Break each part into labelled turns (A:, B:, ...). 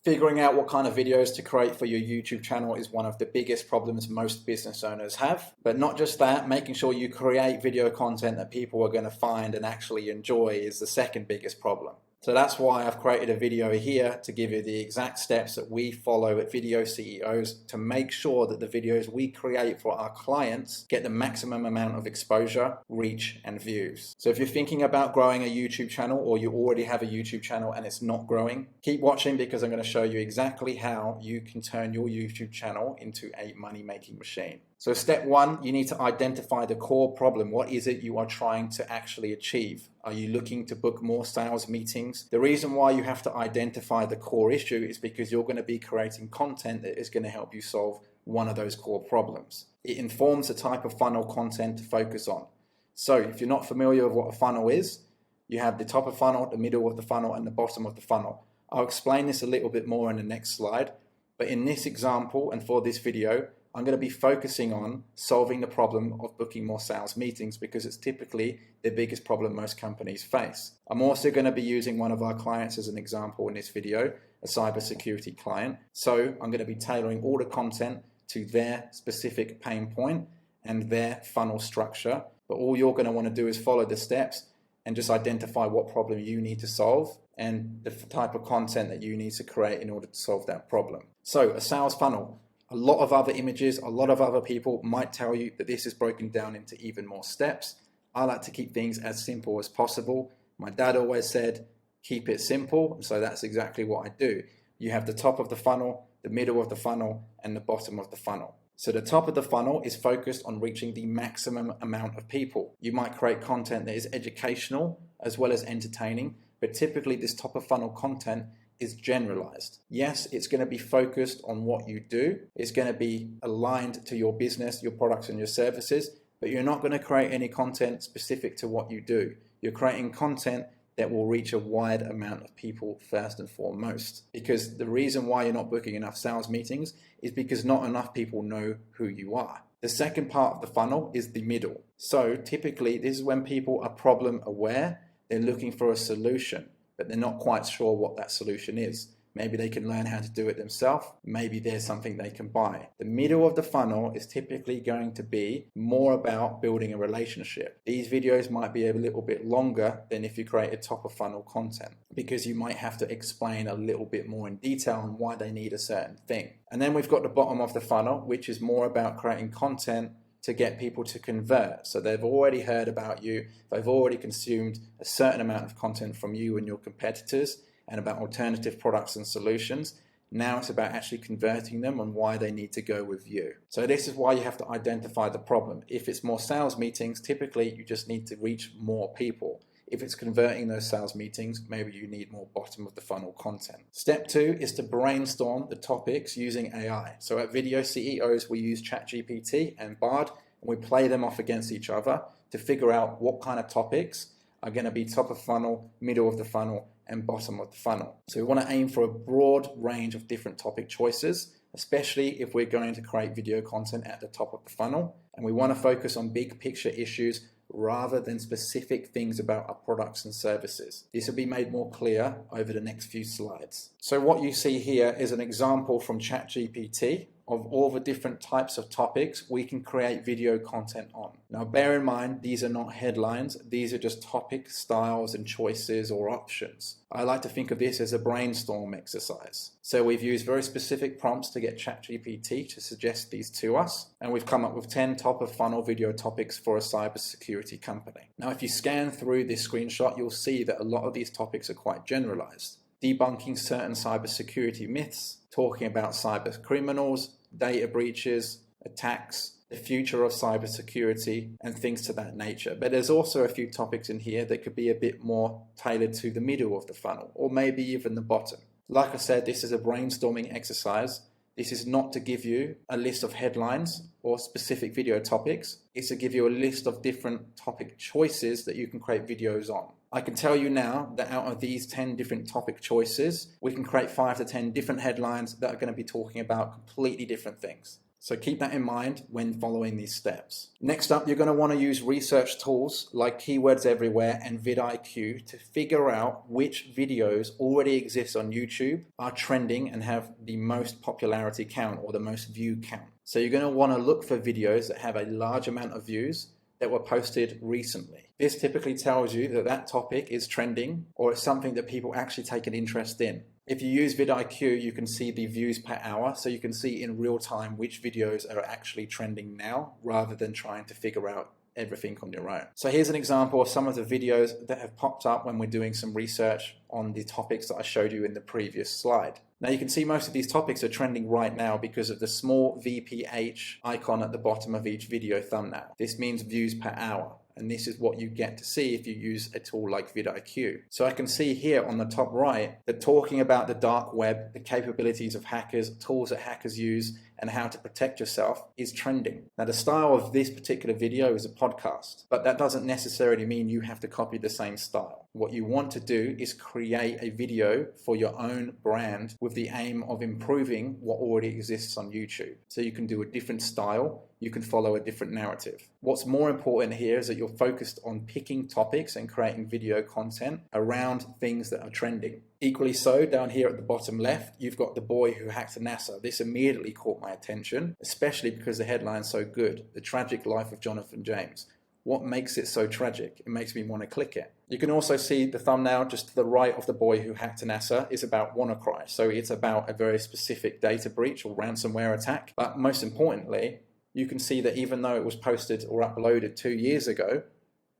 A: Figuring out what kind of videos to create for your YouTube channel is one of the biggest problems most business owners have. But not just that, making sure you create video content that people are going to find and actually enjoy is the second biggest problem. So that's why I've created a video here to give you the exact steps that we follow at Video CEOs to make sure that the videos we create for our clients get the maximum amount of exposure, reach, and views. So if you're thinking about growing a YouTube channel or you already have a YouTube channel and it's not growing, keep watching because I'm going to show you exactly how you can turn your YouTube channel into a money-making machine. So step one, you need to identify the core problem. What is it you are trying to actually achieve? Are you looking to book more sales meetings? The reason why you have to identify the core issue is because you're going to be creating content that is going to help you solve one of those core problems. It informs the type of funnel content to focus on. So if you're not familiar with what a funnel is, you have the top of funnel, the middle of the funnel, and the bottom of the funnel. I'll explain this a little bit more in the next slide, but in this example and for this video, I'm going to be focusing on solving the problem of booking more sales meetings because it's typically the biggest problem most companies face. I'm also going to be using one of our clients as an example in this video, a cybersecurity client. So I'm going to be tailoring all the content to their specific pain point and their funnel structure. But all you're going to want to do is follow the steps and just identify what problem you need to solve and the type of content that you need to create in order to solve that problem. So a sales funnel. A lot of other images, a lot of other people might tell you that this is broken down into even more steps. I like to keep things as simple as possible. My dad always said, keep it simple. So that's exactly what I do. You have the top of the funnel, the middle of the funnel, and the bottom of the funnel. So the top of the funnel is focused on reaching the maximum amount of people. You might create content that is educational as well as entertaining, but typically this top of funnel content is generalized. Yes, it's going to be focused on what you do. It's going to be aligned to your business, your products and your services, but you're not going to create any content specific to what you do. You're creating content that will reach a wide amount of people first and foremost. Because the reason why you're not booking enough sales meetings is because not enough people know who you are. The second part of the funnel is the middle. So typically this is when people are problem aware, they're looking for a solution, but they're not quite sure what that solution is. Maybe they can learn how to do it themselves. Maybe there's something they can buy. The middle of the funnel is typically going to be more about building a relationship. These videos might be a little bit longer than if you created top of funnel content because you might have to explain a little bit more in detail on why they need a certain thing. And then we've got the bottom of the funnel, which is more about creating content to get people to convert. So they've already heard about you, they've already consumed a certain amount of content from you and your competitors and about alternative products and solutions. Now it's about actually converting them on why they need to go with you. So this is why you have to identify the problem. If it's more sales meetings, typically you just need to reach more people. If it's converting those sales meetings, maybe you need more bottom of the funnel content. Step two is to brainstorm the topics using AI. So at Video CEOs, we use ChatGPT and Bard, and we play them off against each other to figure out what kind of topics are going to be top of funnel, middle of the funnel, and bottom of the funnel. So we want to aim for a broad range of different topic choices, especially if we're going to create video content at the top of the funnel. And we want to focus on big picture issues rather than specific things about our products and services. This will be made more clear over the next few slides. So what you see here is an example from ChatGPT of all the different types of topics we can create video content on. Now bear in mind, these are not headlines, these are just topic styles and choices or options. I like to think of this as a brainstorm exercise. So we've used very specific prompts to get ChatGPT to suggest these to us, and we've come up with 10 top of funnel video topics for a cybersecurity company. Now if you scan through this screenshot, you'll see that a lot of these topics are quite generalized. Debunking certain cybersecurity myths, talking about cyber criminals, data breaches, attacks, the future of cybersecurity, and things to that nature. But there's also a few topics in here that could be a bit more tailored to the middle of the funnel, or maybe even the bottom. Like I said, this is a brainstorming exercise. This is not to give you a list of headlines or specific video topics. It's to give you a list of different topic choices that you can create videos on. I can tell you now that out of these 10 different topic choices, we can create 5 to 10 different headlines that are going to be talking about completely different things. So keep that in mind when following these steps. Next up, you're going to want to use research tools like Keywords Everywhere and vidIQ to figure out which videos already exist on YouTube, are trending, and have the most popularity count or the most view count. So you're going to want to look for videos that have a large amount of views that were posted recently. This typically tells you that that topic is trending or it's something that people actually take an interest in. If you use vidIQ, you can see the views per hour, so you can see in real time which videos are actually trending now rather than trying to figure out everything on your own. So here's an example of some of the videos that have popped up when we're doing some research on the topics that I showed you in the previous slide. Now you can see most of these topics are trending right now because of the small VPH icon at the bottom of each video thumbnail. This means views per hour. And this is what you get to see if you use a tool like vidIQ. So I can see here on the top right that talking about the dark web, the capabilities of hackers, tools that hackers use, and how to protect yourself is trending. Now the style of this particular video is a podcast, but that doesn't necessarily mean you have to copy the same style. What you want to do is create a video for your own brand with the aim of improving what already exists on YouTube. So you can do a different style, you can follow a different narrative. What's more important here is that you're focused on picking topics and creating video content around things that are trending. Equally so, down here at the bottom left, you've got the boy who hacked NASA. This immediately caught my attention, especially because the headline's so good, The Tragic Life of Jonathan James. What makes it so tragic? It makes me want to click it. You can also see the thumbnail just to the right of the boy who hacked NASA is about WannaCry. So it's about a very specific data breach or ransomware attack. But most importantly, you can see that even though it was posted or uploaded 2 years ago,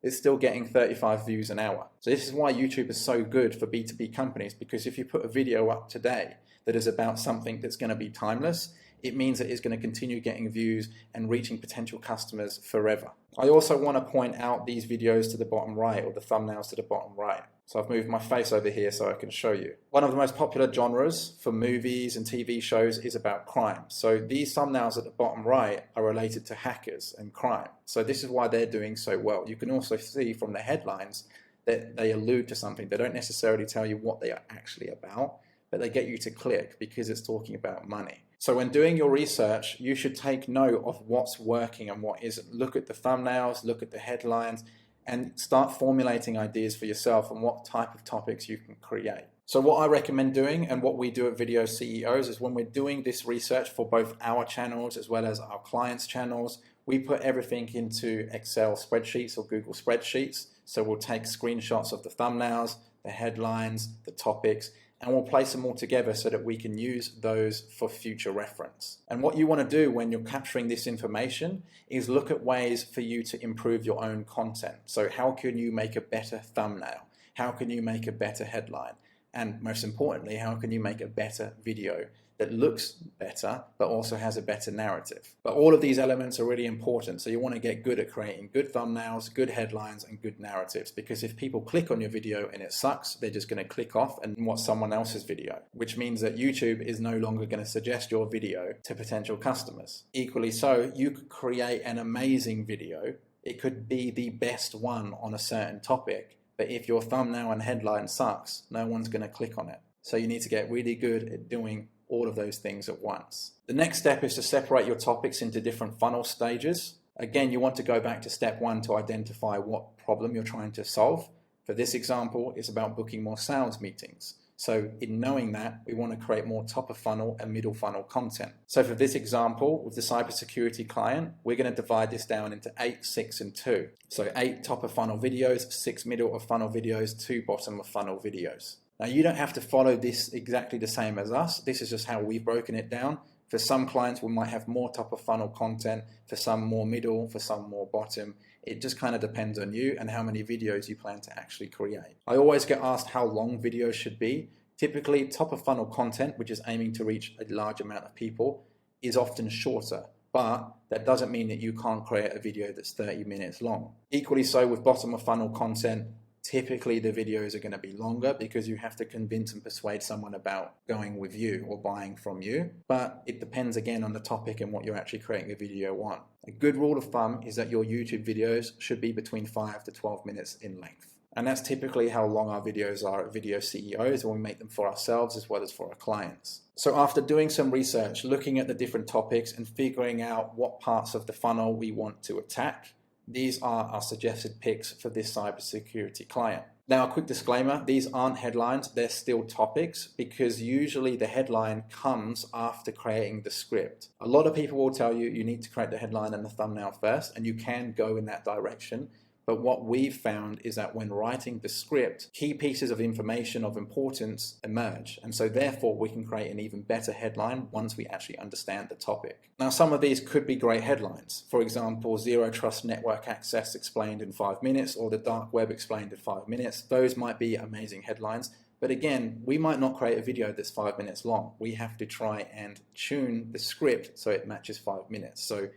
A: it's still getting 35 views an hour. So this is why YouTube is so good for B2B companies, because if you put a video up today that is about something that's going to be timeless, it means that it's going to continue getting views and reaching potential customers forever. I also want to point out these videos to the bottom right, or the thumbnails to the bottom right. So I've moved my face over here so I can show you. One of the most popular genres for movies and TV shows is about crime. So these thumbnails at the bottom right are related to hackers and crime. So this is why they're doing so well. You can also see from the headlines that they allude to something. They don't necessarily tell you what they are actually about, but they get you to click because it's talking about money. So when doing your research, you should take note of what's working and what isn't. Look at the thumbnails, look at the headlines, and start formulating ideas for yourself on what type of topics you can create. So what I recommend doing, and what we do at Video CEOs, is when we're doing this research for both our channels as well as our clients' channels, we put everything into Excel spreadsheets or Google spreadsheets. So we'll take screenshots of the thumbnails, the headlines, the topics, and we'll place them all together so that we can use those for future reference. And what you want to do when you're capturing this information is look at ways for you to improve your own content. So how can you make a better thumbnail? How can you make a better headline? And most importantly, how can you make a better video that looks better but also has a better narrative? But all of these elements are really important, so you want to get good at creating good thumbnails, good headlines, and good narratives, because if people click on your video and it sucks, they're just going to click off and watch someone else's video, which means that YouTube is no longer going to suggest your video to potential customers. Equally so, you could create an amazing video. It could be the best one on a certain topic, but if your thumbnail and headline sucks, no one's going to click on it. So you need to get really good at doing all of those things at once. The next step is to separate your topics into different funnel stages. Again, you want to go back to step 1 to identify what problem you're trying to solve. For this example, it's about booking more sales meetings. So in knowing that, we want to create more top of funnel and middle funnel content. So for this example, with the cybersecurity client, we're going to divide this down into 8, 6, and 2. So 8 top of funnel videos, 6 middle of funnel videos, 2 bottom of funnel videos. Now you don't have to follow this exactly the same as us. This is just how we've broken it down. For some clients, we might have more top of funnel content, for some more middle, for some more bottom. It just kind of depends on you and how many videos you plan to actually create. I always get asked how long videos should be. Typically, top of funnel content, which is aiming to reach a large amount of people, is often shorter. But that doesn't mean that you can't create a video that's 30 minutes long. Equally so with bottom of funnel content, typically the videos are going to be longer because you have to convince and persuade someone about going with you or buying from you. But it depends again on the topic and what you're actually creating a video on. A good rule of thumb is that your YouTube videos should be between 5 to 12 minutes in length. And that's typically how long our videos are at Video CEOs, when we make them for ourselves as well as for our clients. So after doing some research, looking at the different topics and figuring out what parts of the funnel we want to attack, these are our suggested picks for this cybersecurity client. Now, a quick disclaimer, these aren't headlines, they're still topics, because usually the headline comes after creating the script. A lot of people will tell you you need to create the headline and the thumbnail first, and you can go in that direction. But what we've found is that when writing the script, key pieces of information of importance emerge. And so therefore we can create an even better headline once we actually understand the topic. Now, some of these could be great headlines. For example, Zero Trust Network Access explained in 5 minutes, or the dark web explained in 5 minutes. Those might be amazing headlines. But again, we might not create a video that's 5 minutes long. We have to try and tune the script so it matches 5 minutes. So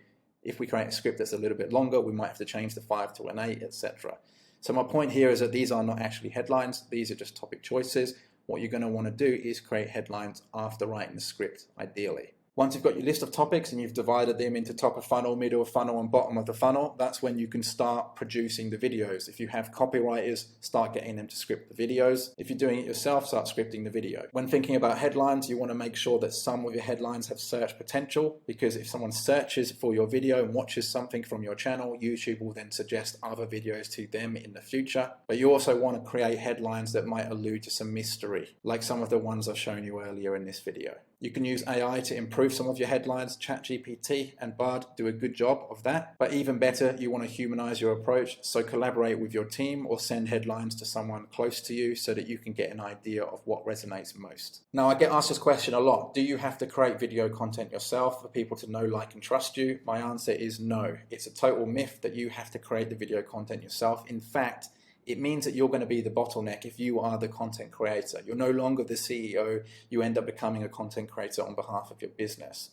A: if we create a script that's a little bit longer, we might have to change the 5 to an 8, etc. So my point here is that these are not actually headlines. These are just topic choices. What you're going to want to do is create headlines after writing the script, ideally. Once you've got your list of topics and you've divided them into top of funnel, middle of funnel, and bottom of the funnel, that's when you can start producing the videos. If you have copywriters, start getting them to script the videos. If you're doing it yourself, start scripting the video. When thinking about headlines, you want to make sure that some of your headlines have search potential, because if someone searches for your video and watches something from your channel, YouTube will then suggest other videos to them in the future. But you also want to create headlines that might allude to some mystery, like some of the ones I've shown you earlier in this video. You can use AI to improve some of your headlines. ChatGPT and Bard do a good job of that. But even better, you want to humanize your approach. So collaborate with your team or send headlines to someone close to you so that you can get an idea of what resonates most. Now, I get asked this question a lot. Do you have to create video content yourself for people to know, like, and trust you? My answer is no. It's a total myth that you have to create the video content yourself. In fact, it means that you're going to be the bottleneck if you are the content creator. You're no longer the CEO. You end up becoming a content creator on behalf of your business.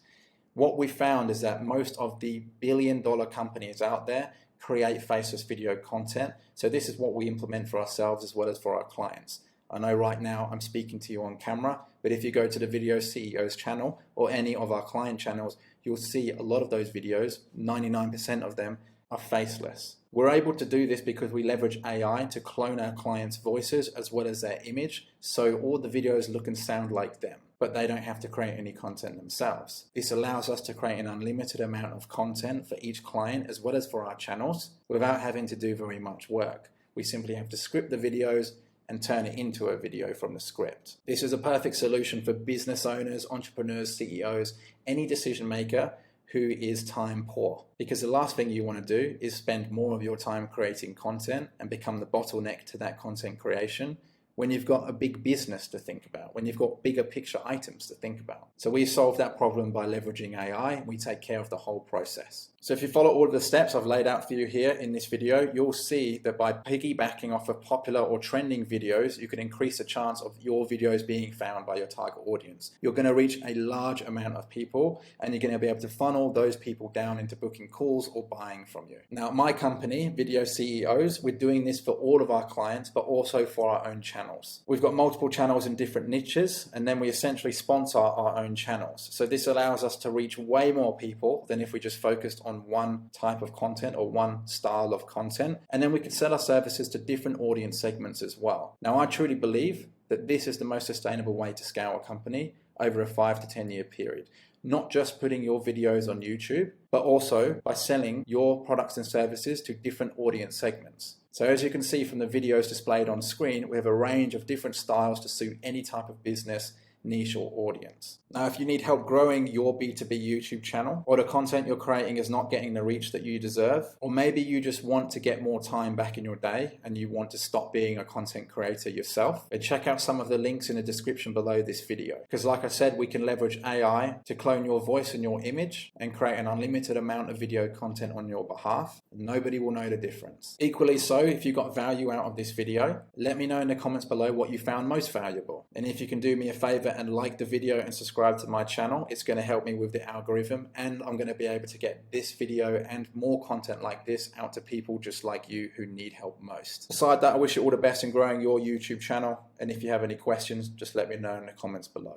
A: What we found is that most of the billion-dollar companies out there create faceless video content. So this is what we implement for ourselves as well as for our clients. I know right now I'm speaking to you on camera, but if you go to the Video CEO's channel or any of our client channels, you'll see a lot of those videos, 99% of them, are faceless. We're able to do this because we leverage AI to clone our clients' voices as well as their image, so all the videos look and sound like them, but they don't have to create any content themselves. This allows us to create an unlimited amount of content for each client as well as for our channels without having to do very much work. We simply have to script the videos and turn it into a video from the script. This is a perfect solution for business owners, entrepreneurs, CEOs, any decision maker who is time poor, because the last thing you want to do is spend more of your time creating content and become the bottleneck to that content creation when you've got a big business to think about, when you've got bigger picture items to think about. So we solve that problem by leveraging AI, and we take care of the whole process. So if you follow all of the steps I've laid out for you here in this video, you'll see that by piggybacking off of popular or trending videos, you can increase the chance of your videos being found by your target audience. You're going to reach a large amount of people, and you're going to be able to funnel those people down into booking calls or buying from you. Now, my company, Video CEOs, we're doing this for all of our clients, but also for our own channels. We've got multiple channels in different niches, and then we essentially sponsor our own channels. So this allows us to reach way more people than if we just focused on one type of content or one style of content. And then we can sell our services to different audience segments as well. Now, I truly believe that this is the most sustainable way to scale a company over a 5 to 10 year period. Not just putting your videos on YouTube, but also by selling your products and services to different audience segments. So as you can see from the videos displayed on screen, we have a range of different styles to suit any type of business, niche, or audience. Now, if you need help growing your B2B YouTube channel, or the content you're creating is not getting the reach that you deserve, or maybe you just want to get more time back in your day and you want to stop being a content creator yourself, then check out some of the links in the description below this video. Because like I said, we can leverage AI to clone your voice and your image and create an unlimited amount of video content on your behalf. Nobody will know the difference. Equally so, if you got value out of this video, let me know in the comments below what you found most valuable. And if you can do me a favor and like the video and subscribe to my channel, it's going to help me with the algorithm, and I'm going to be able to get this video and more content like this out to people just like you who need help most. Aside that, I wish you all the best in growing your YouTube channel, and if you have any questions, just let me know in the comments below.